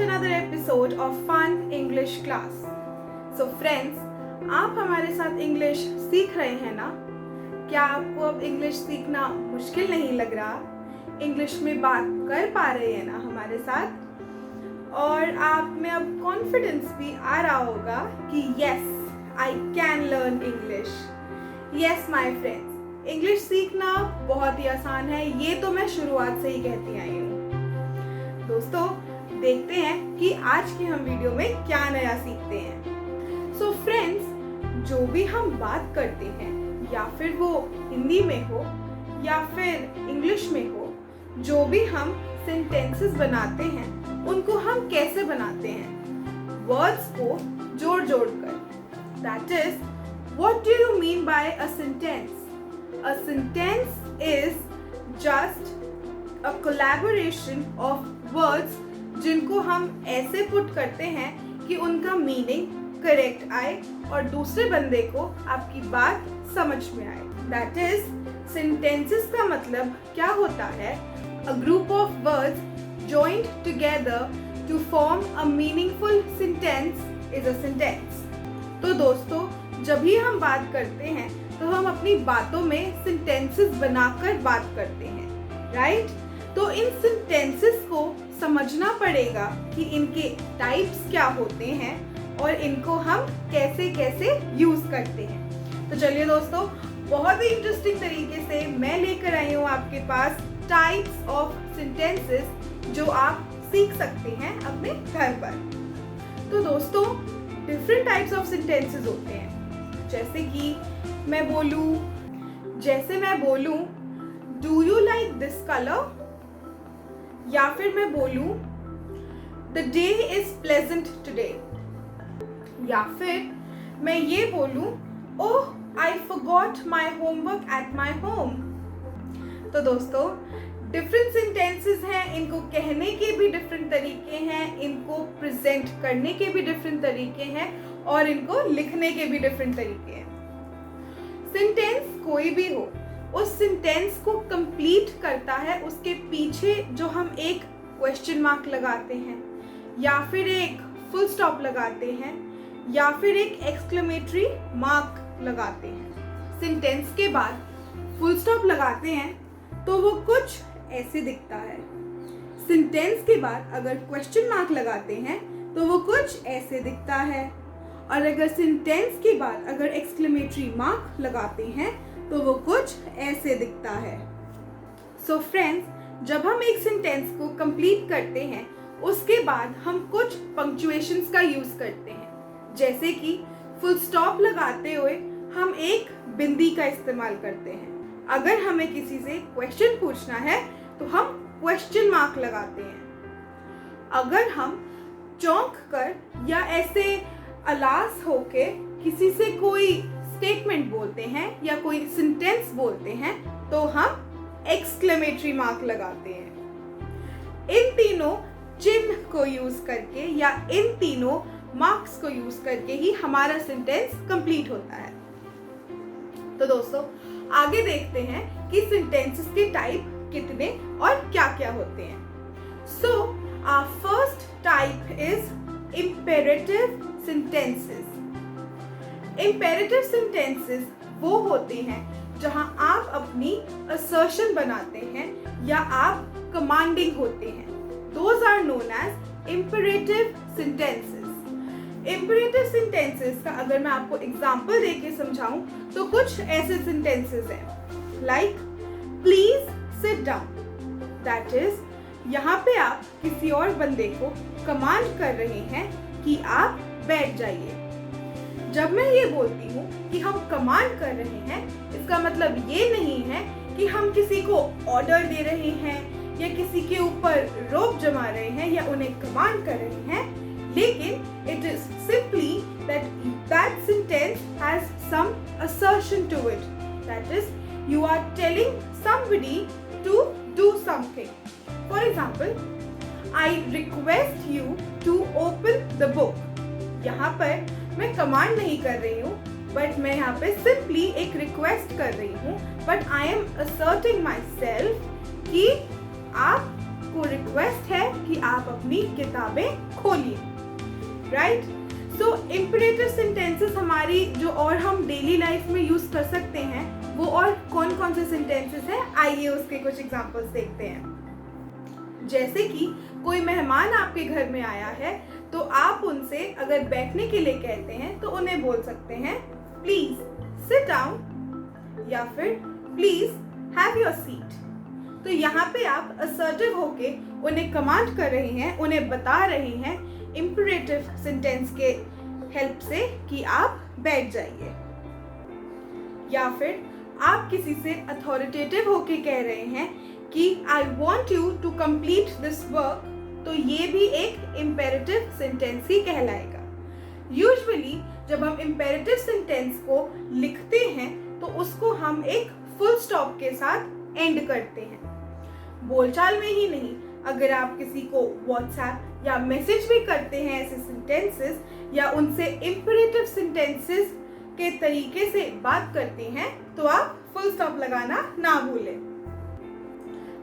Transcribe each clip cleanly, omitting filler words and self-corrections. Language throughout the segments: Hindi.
another episode of Fun English Class. So friends, आप हमारे साथ इंग्लिश सीख रहे हैं ना? क्या आपको अब इंग्लिश सीखना मुश्किल नहीं लग रहा? इंग्लिश में बात कर पा रहे हैं ना हमारे साथ? और आप में अब कॉन्फिडेंस भी आ रहा होगा कि yes, I can learn English. Yes my friends, English सीखना बहुत ही आसान है, ये तो मैं शुरुआत से ही कहती आई हूँ. दोस्तों, देखते हैं कि आज की हम वीडियो में क्या नया सीखते हैं. सो फ्रेंड्स, जो भी हम बात करते हैं, या फिर वो हिंदी में हो या फिर इंग्लिश में हो, जो भी हम सेंटेंसेस बनाते हैं उनको हम कैसे बनाते हैं? वर्ड्स को जोड़ जोड़ कर. That is, what do you mean by a sentence? A sentence is just a collaboration of words जिनको हम ऐसे पुट करते हैं कि उनका मीनिंग करेक्ट आए और दूसरे बंदे को आपकी बात समझ में आए. दैट इज, सेंटेंसेस का मतलब क्या होता है? A group of words joined together to form a meaningful sentence is a sentence. तो दोस्तों, जब भी हम बात करते हैं तो हम अपनी बातों में सेंटेंसेस बनाकर बात करते हैं, राइट? तो इन सेंटेंसेस को समझना पड़ेगा कि इनके टाइप्स क्या होते हैं और इनको हम कैसे कैसे यूज करते हैं. तो चलिए दोस्तों, बहुत ही इंटरेस्टिंग तरीके से मैं लेकर आई हूँ आपके पास टाइप्स ऑफ सेंटेंसेस जो आप सीख सकते हैं अपने घर पर. तो दोस्तों, डिफरेंट टाइप्स ऑफ सेंटेंसेस होते हैं. जैसे मैं बोलूं do you like this colour, या फिर मैं बोलूं the day is pleasant today, या फिर मैं ये बोलूं oh I forgot my homework at my home. तो दोस्तों, डिफरेंट सेंटेंसेस हैं, इनको कहने के भी डिफरेंट तरीके हैं, इनको प्रेजेंट करने के भी डिफरेंट तरीके हैं और इनको लिखने के भी डिफरेंट तरीके हैं. सेंटेंस कोई भी हो, उस सेंटेंस को कंप्लीट करता है उसके पीछे जो हम एक क्वेश्चन मार्क लगाते हैं, या फिर एक फुल स्टॉप लगाते हैं, या फिर एक एक्सक्लेमेटरी मार्क लगाते हैं. सेंटेंस के बाद फुल स्टॉप लगाते हैं तो वो कुछ ऐसे दिखता है. सेंटेंस के बाद अगर क्वेश्चन मार्क लगाते हैं तो वो कुछ ऐसे दिखता है, और अगर सेंटेंस के बाद अगर एक्सक्लेमेटरी मार्क लगाते हैं तो वो कुछ ऐसे दिखता है. सो फ्रेंड्स, जब हम एक सेंटेंस को कंप्लीट करते हैं उसके बाद हम कुछ पंक्चुएशंस का यूज करते हैं. जैसे कि फुल स्टॉप लगाते हुए हम एक बिंदी का इस्तेमाल करते हैं. अगर हमें किसी से क्वेश्चन पूछना है तो हम क्वेश्चन मार्क लगाते हैं. अगर हम चौंक कर या ऐसे अलास होके किसी से कोई स्टेटमेंट बोलते हैं या कोई सेंटेंस बोलते हैं तो हम एक्सक्लेमेटरी मार्क लगाते हैं. इन तीनों चिन्ह को यूज करके या इन तीनों मार्क्स को यूज करके ही हमारा सेंटेंस कंप्लीट होता है. तो दोस्तों, आगे देखते हैं कि सेंटेंसेस के टाइप कितने और क्या क्या होते हैं. So our first type is imperative sentences. Imperative sentences वो होते हैं जहां आप अपनी असर्शन बनाते हैं या आप कमांडिंग होते हैं. Those are known as imperative sentences. Imperative sentences का अगर मैं आपको एग्जांपल देके समझाऊं तो कुछ ऐसे सेंटेंसेस हैं, like please sit down. That is, यहाँ पे आप किसी और बंदे को कमांड कर रहे हैं कि आप बैठ जाइए. जब मैं ये बोलती हूँ कि हम कमांड कर रहे हैं, इसका मतलब ये नहीं है कि हम किसी को ऑर्डर दे रहे हैं या किसी के ऊपर रोब जमा रहे हैं या उन्हें कमांड कर रहे हैं, लेकिन it is simply that sentence has some assertion to it. That is, you are telling somebody to do something. For example, I request you to open the book. यहाँ पर मैं कमांड नहीं कर रही हूँ, बट मैं यहाँ पे सिंपली एक रिक्वेस्ट कर रही हूँ, but I am asserting my self कि आप आपको रिक्वेस्ट है कि आप अपनी किताबें खोलिए, राइट। सो इम्परेटिव सेंटेंसेस हमारी जो और हम डेली लाइफ में यूज कर सकते हैं वो और कौन कौन से सेंटेंसेस हैं, आइए उसके कुछ एग्जांपल्स देखते हैं। जैसे कि कोई मेहमान आपके घर में आया है तो आप उनसे अगर बैठने के लिए कहते हैं तो उन्हें बोल सकते हैं प्लीज सिट डाउन या फिर प्लीज हैव योर सीट। तो यहाँ पे आप असर्टिव होके उन्हें कमांड कर रहे हैं, उन्हें बता रहे हैं इम्परेटिव सेंटेंस के हेल्प से कि आप बैठ जाइए। या फिर आप किसी से अथॉरिटेटिव होके कह रहे हैं कि I want you to complete this work, तो ये भी एक इम्पेरेटिव सेंटेंस ही कहलाएगा। यूजुअली जब हम इम्पेरेटिव सेंटेंस को लिखते हैं तो उसको हम एक फुल स्टॉप के साथ एंड करते हैं। बोलचाल में ही नहीं, अगर आप किसी को व्हाट्सएप या मैसेज भी करते हैं ऐसे सेंटेंसेस या उनसे इम्पेरेटिव सेंटेंसेस के तरीके से बात करते हैं तो आप फुल स्टॉप लगाना ना भूलें।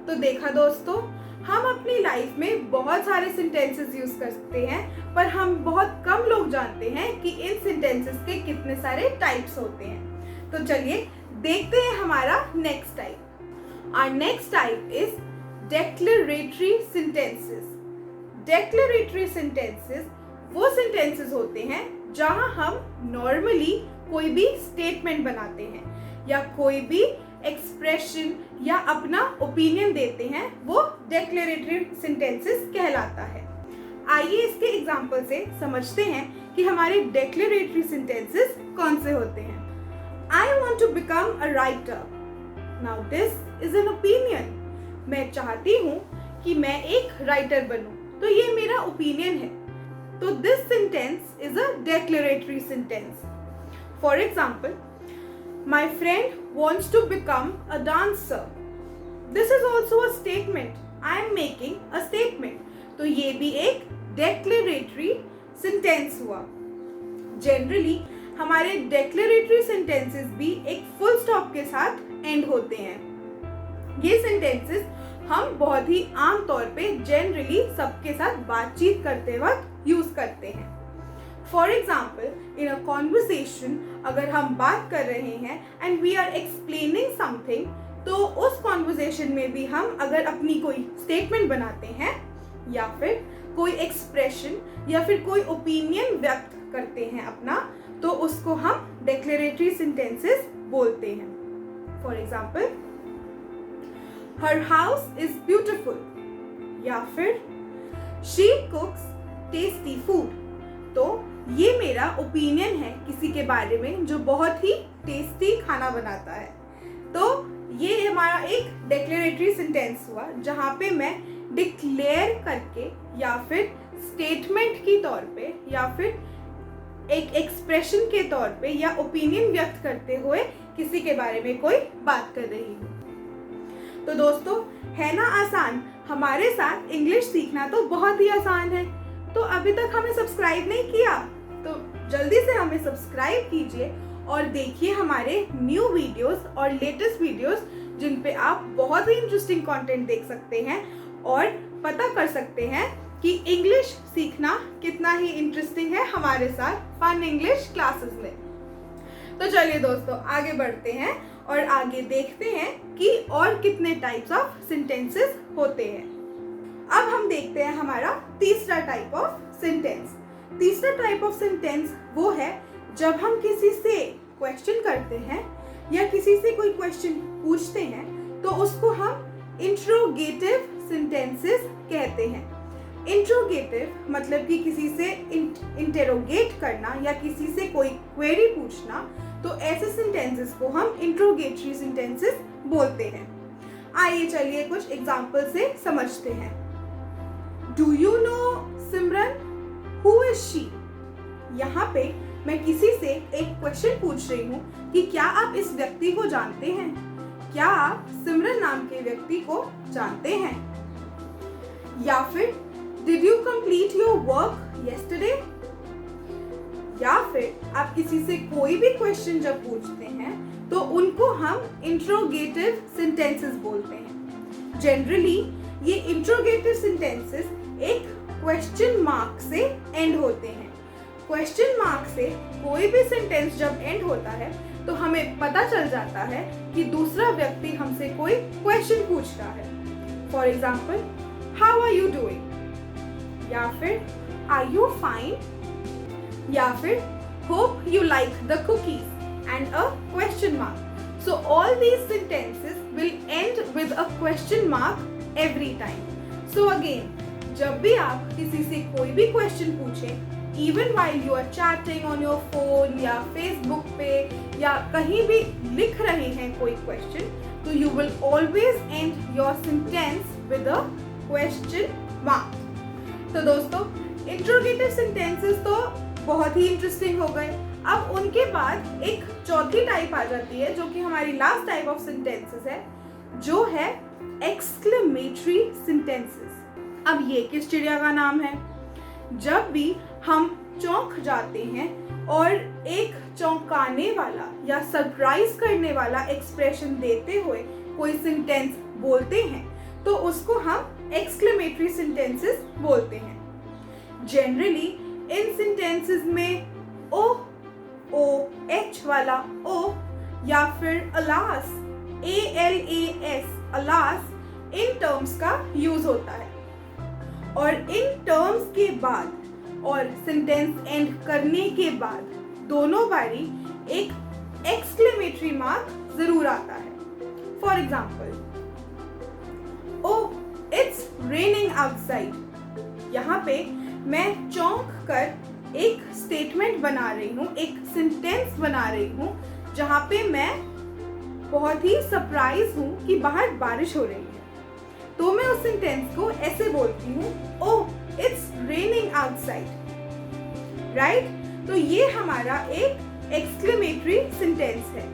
तो देखा दोस्तों, हम अपनी लाइफ में बहुत सारे सेंटेंसेस यूज करते हैं पर हम बहुत कम लोग जानते हैं कि इन सेंटेंसेस के कितने सारे टाइप्स होते हैं। तो चलिए देखते हैं हमारा next type. Our next type is declaratory sentences. Declaratory sentences वो सेंटेंसेस होते हैं जहां हम नॉर्मली कोई भी स्टेटमेंट बनाते हैं या कोई भी एक्सप्रेशन या अपना ओपिनियन देते हैं, वो डेक्लेरेटरी सेंटेंसेस कहलाता है। आइए इसके एग्जांपल से समझते हैं कि हमारे डेक्लेरेटरी सेंटेंसेस कौन से होते हैं। I want to become a writer, now this is an opinion. मैं चाहती हूँ कि मैं एक राइटर बनूं, तो ये मेरा ओपिनियन है। तो this sentence is a declaratory sentence. For example, my friend wants to become a dancer. This is also a statement. I am making a statement. तो ये भी एक declaratory sentence हुआ। Generally हमारे declaratory sentences भी एक full stop के साथ end होते हैं। ये sentences हम बहुत ही आम तौर पे generally सबके साथ बातचीत करते वक्त use करते हैं। For example, in a conversation अगर हम बात कर रहे हैं and we are explaining something, तो उस कॉन्वर्सेशन में भी हम अगर अपनी कोई स्टेटमेंट बनाते हैं या फिर कोई एक्सप्रेशन या फिर कोई ओपिनियन व्यक्त करते हैं अपना, तो उसको हम डेक्लेरेटरी सेंटेंसेस बोलते हैं। For example, her house is beautiful या फिर शी कुक्स टेस्टी फूड। तो ये मेरा ओपिनियन है किसी के बारे में जो बहुत ही टेस्टी खाना बनाता है। तो ये हमारा एक डेक्लेरेटरी सेंटेंस हुआ जहाँ पे मैं डिक्लेयर करके या फिर स्टेटमेंट की तौर पे या फिर एक एक्सप्रेशन के तौर पे या ओपिनियन व्यक्त करते हुए किसी के बारे में कोई बात कर रही हूँ। तो दोस्तों, है ना आसान? हमारे साथ इंग्लिश सीखना तो बहुत ही आसान है। तो अभी तक हमें सब्सक्राइब नहीं किया तो जल्दी से हमें सब्सक्राइब कीजिए और देखिए हमारे न्यू वीडियोस और लेटेस्ट वीडियोस जिन पे आप बहुत ही इंटरेस्टिंग कंटेंट देख सकते हैं और पता कर सकते हैं कि इंग्लिश सीखना कितना ही इंटरेस्टिंग है हमारे साथ फन इंग्लिश क्लासेस में। तो चलिए दोस्तों, आगे बढ़ते हैं और आगे देखते हैं कि और कितने टाइप्स ऑफ सेंटेंसेस होते हैं। अब हम देखते हैं हमारा तीसरा टाइप ऑफ सेंटेंस। तीसरा टाइप ऑफ सेंटेंस वो है जब हम किसी से क्वेश्चन करते हैं या किसी से कोई क्वेश्चन पूछते हैं तो उसको हम इंट्रोगेटिव सेंटेंसेस कहते हैं। इंट्रोगेटिव मतलब कि किसी से इंटेरोगेट करना या किसी से कोई क्वेरी पूछना, तो ऐसे सेंटेंसेस को हम इंट्रोगेटरी सेंटेंसेस बोलते हैं। आइए चलिए कुछ एग्जाम्पल से समझते हैं। Do you know Simran, who is she? यहाँ पे मैं किसी से एक क्वेश्चन पूछ रही हूँ कि क्या आप इस व्यक्ति को जानते हैं? क्या आप सिमरन नाम के व्यक्ति को जानते हैं? या फिर did you complete your work yesterday? या फिर आप किसी से कोई भी क्वेश्चन जब पूछते हैं तो उनको हम इंट्रोगेटिव सेंटेंसेस बोलते हैं। जनरली ये इंट्रोगेटिव सेंटेंसेस एक क्वेश्चन मार्क से एंड होते हैं। क्वेश्चन मार्क से कोई भी सेंटेंस जब एंड होता है तो हमें पता चल जाता है कि दूसरा व्यक्ति हमसे कोई क्वेश्चन पूछ रहा है। For example, how are you doing, या फिर आर यू फाइन, या फिर hope you like the cookies and a question mark. So all these sentences will end with a question mark every time. So again, जब भी आप किसी से कोई भी क्वेश्चन पूछें, even while you are chatting on your phone या Facebook पे या कहीं भी लिख रहे हैं कोई क्वेश्चन, तो you will always end your sentence with a question mark. तो दोस्तों, interrogative sentences तो बहुत ही इंटरेस्टिंग हो गए। अब उनके बाद एक चौथी टाइप आ जाती है जो कि हमारी लास्ट टाइप ऑफ सेंटेंसेस है, जो है एक्सक्लेमेटरी सेंटेंसेस। अब ये किस चिड़िया का नाम है? जब भी हम चौंक जाते हैं और एक चौंकाने वाला या सरप्राइज करने वाला एक्सप्रेशन देते हुए कोई सेंटेंस बोलते हैं तो उसको हम एक्सक्लेमेटरी सेंटेंसेस बोलते हैं। जनरली इन सेंटेंसेस में ओ एच वाला ओ या फिर alas ALAS alas in terms का यूज होता है। और इन टर्म्स के बाद और सेंटेंस एंड करने के बाद दोनों बारी एक एक्सक्लेमेटरी मार्क जरूर आता है। For example, oh it's raining outside. यहाँ पे मैं चौंक कर एक स्टेटमेंट बना रही हूँ, एक सेंटेंस बना रही हूँ जहाँ पे मैं बहुत ही सरप्राइज हूँ कि बाहर बारिश हो रही है। तो मैं उस सेंटेंस को ऐसे बोलती हूँ, oh it's raining outside, right? तो ये हमारा एक एक्सक्लेमेटरी सेंटेंस है।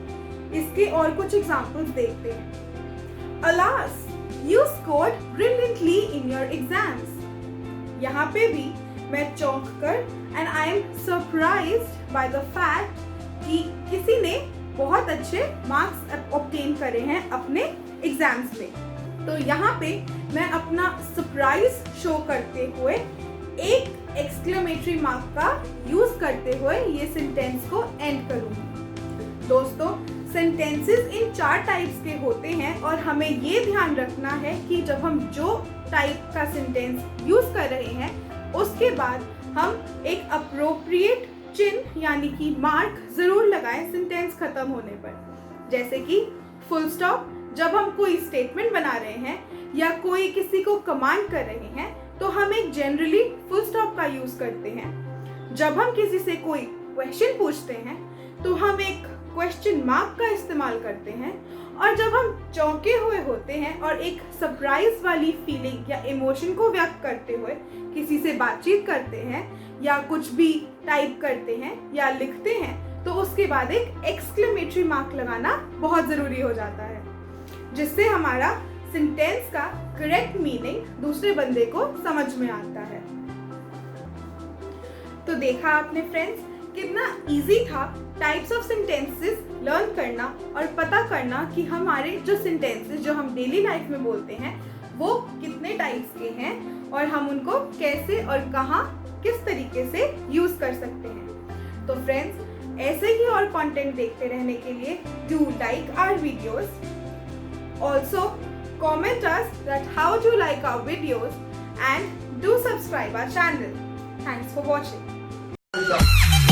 इसके और कुछ एग्जांपल्स देखते हैं। Alas you scored brilliantly in your exams. यहाँ पे भी मैं चौंक कर and I am surprised by the fact कि किसी ने बहुत अच्छे मार्क्स ऑब्टेन करे हैं अपने एग्जाम्स में। तो यहाँ पे मैं अपना सरप्राइज शो करते हुए एक एक्सक्लेमेटरी मार्क का यूज करते हुए ये सेंटेंस को एंड करूँगी। दोस्तों, सेंटेंसेस इन 4 टाइप्स के होते हैं और हमें ये ध्यान रखना है कि जब हम जो टाइप का सेंटेंस यूज कर रहे हैं उसके बाद हम एक अप्रोप्रिएट चिन्ह यानी कि मार्क जरूर लगाएं सेंटेंस खत्म होने पर। जैसे कि फुल स्टॉप जब हम कोई स्टेटमेंट बना रहे हैं या कोई किसी को कमांड कर रहे हैं तो हम एक जनरली फुल स्टॉप का यूज करते हैं। जब हम किसी से कोई क्वेश्चन पूछते हैं तो हम एक क्वेश्चन मार्क का इस्तेमाल करते हैं। और जब हम चौंके हुए होते हैं और एक सरप्राइज वाली फीलिंग या इमोशन को व्यक्त करते हुए किसी से बातचीत करते हैं या कुछ भी टाइप करते हैं या लिखते हैं तो उसके बाद एक एक्सक्लेमेटरी मार्क लगाना बहुत ज़रूरी हो जाता है, जिससे हमारा सेंटेंस का करेक्ट मीनिंग दूसरे बंदे को समझ में आता है। तो देखा आपने फ्रेंड्स, कितना इजी था टाइप्स ऑफ सेंटेंसेस लर्न करना और पता करना कि हमारे जो सेंटेंसेस जो हम डेली लाइफ में बोलते हैं वो कितने टाइप्स के हैं और हम उनको कैसे और कहाँ किस तरीके से यूज कर सकते हैं। तो फ्रेंड्स, ऐसे ही और कंटेंट देखते रहने के लिए do like our videos. Also comment us that how do like our videos and do subscribe our channel. Thanks for watching.